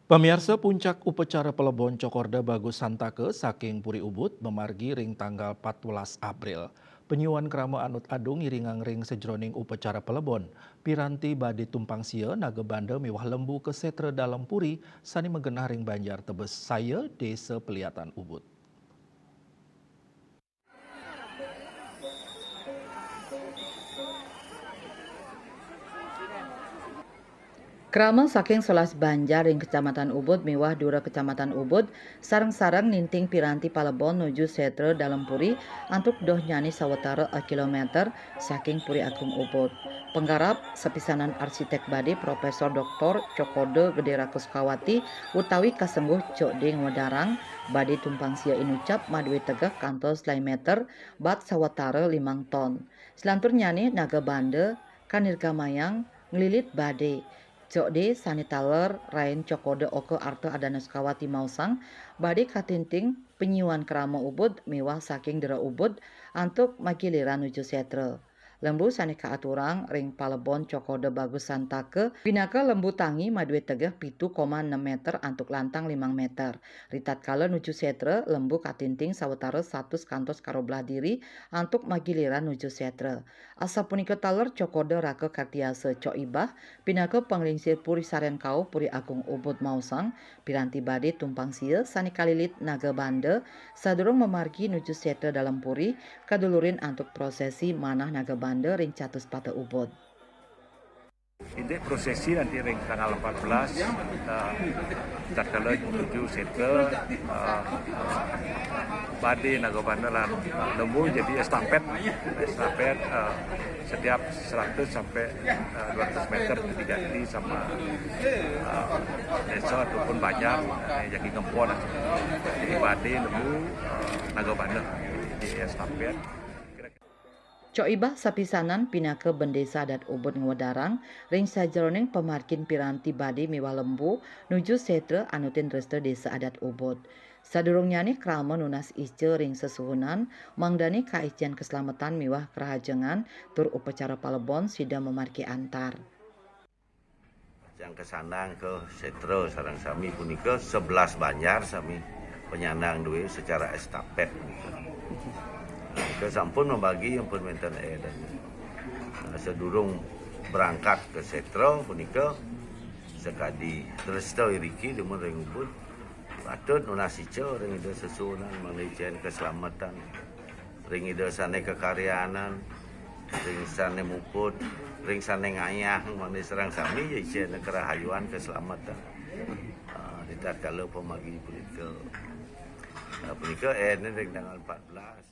Pemirsa puncak upacara Pelebon Cokorda Bagus Santake saking Puri Ubud memargi ring tanggal 14 April. Penyuan kerama anut adung iringang ring sejroning upacara Pelebon. Piranti badi tumpang sia naga banda mewah lembu ke setre dalam puri sani megenah ring banjar tebes saya desa Peliatan Ubud. Krama saking selas Banjar ing Kecamatan Ubud miwah Dura Kecamatan Ubud sareng-sareng ninting piranti Palebon nuju setre dalam puri antuk doh nyani sawetara kilometer saking Puri Agung Ubud. Penggarap sepisanan arsitek badi Profesor Dr. Cokode Gede Rakuskawati utawi kasengguh Cok Ding Wadarang badi tumpang sia inucap madwi tegak kantos lai meter bat sawetara 5 ton. Selantur nyani naga bande kanirka mayang ngelilit bade. Cok de sanitaler rain cokode oke arte adanes kawati mausang bade katinting penyiwan kerama Ubud mewah saking dera Ubud antuk makiliran nuju setre. Lembu sanika aturang ring Palebon cokode bagus santake binaka lembu tangi madwe tegeh 7,6 meter antuk lantang 5 meter. Ritat kala nuju setre lembu katinting sawetara 100 kantos karo belah diri antuk magiliran nuju setre. Asa punika taler cokode rake kartiase cok ibah pinaka panglingsir Puri Sarenkau Puri Agung Ubud Mausang piranti bade tumpang sia sani kalilit naga bande sadurung memargi nuju setre dalam puri kadulurin antuk prosesi manah naga bande ring catus pata Ubud. Ini prosesi nanti ring tanggal 14 tatkala menuju setel badi Nagobanda lan lembu jadi estafet setiap 100 sampai 200 meter diganti sama desa ataupun banyak jadi ngempon jadi badi lembu Nagobanda di estafet. Cok ibah sapisanan pinake bendesa adat Ubud Ngwadarang ring sajroning pemarkin piranti badi miwah lembu nuju setre anutin reste desa adat Ubud. Sadurung nyani krama nunas ice ring sesuhunan mangdani kaician keselamatan miwah kerahajengan tur upacara Palebon sida memarki antar. Yang kesanang ke setre sareng sami punika 11 Banjar sami penyandang duit secara estafet. Kesampun membagi yang permintaan dan sedurung berangkat ke setre punika sekadi terus iriki demun ring Ubud patut nunasice ring ida sesunan manician keselamatan ring ida sane kekaryanan ring sane muput ring sane ngayah mani serang sami ician kerahayuan keselamatan di tatkala pemagi punika ring tanggal 14.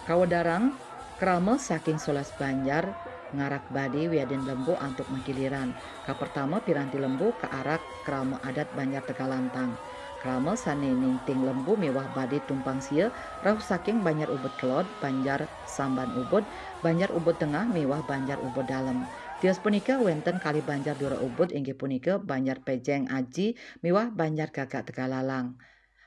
Kawadarang krama saking solas Banjar ngarak badi wiadin lembu antuk makiliran. Ka pertama piranti lembu ke arak krama adat Banjar Tegalantang. Krama sane ninting lembu mewah badi tumpang sia rauh saking Banjar Ubud Kelod, Banjar Samban Ubud, Banjar Ubud Tengah mewah Banjar Ubud Dalem. Tios punika wenten kali Banjar Dura Ubud inggih punika Banjar Pejeng Aji mewah Banjar Gagak Tegalalang.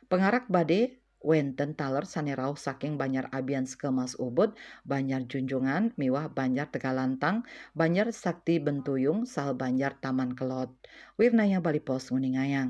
Pengarak bade wenten taler sane rauh saking Banjar Abian Sekemas Ubud, Banjar Junjungan, miwah Banjar Tegalantang, Banjar Sakti Bentuyung, sal Banjar Taman Kelot. Wirnaya Bali Pos Nguningayang.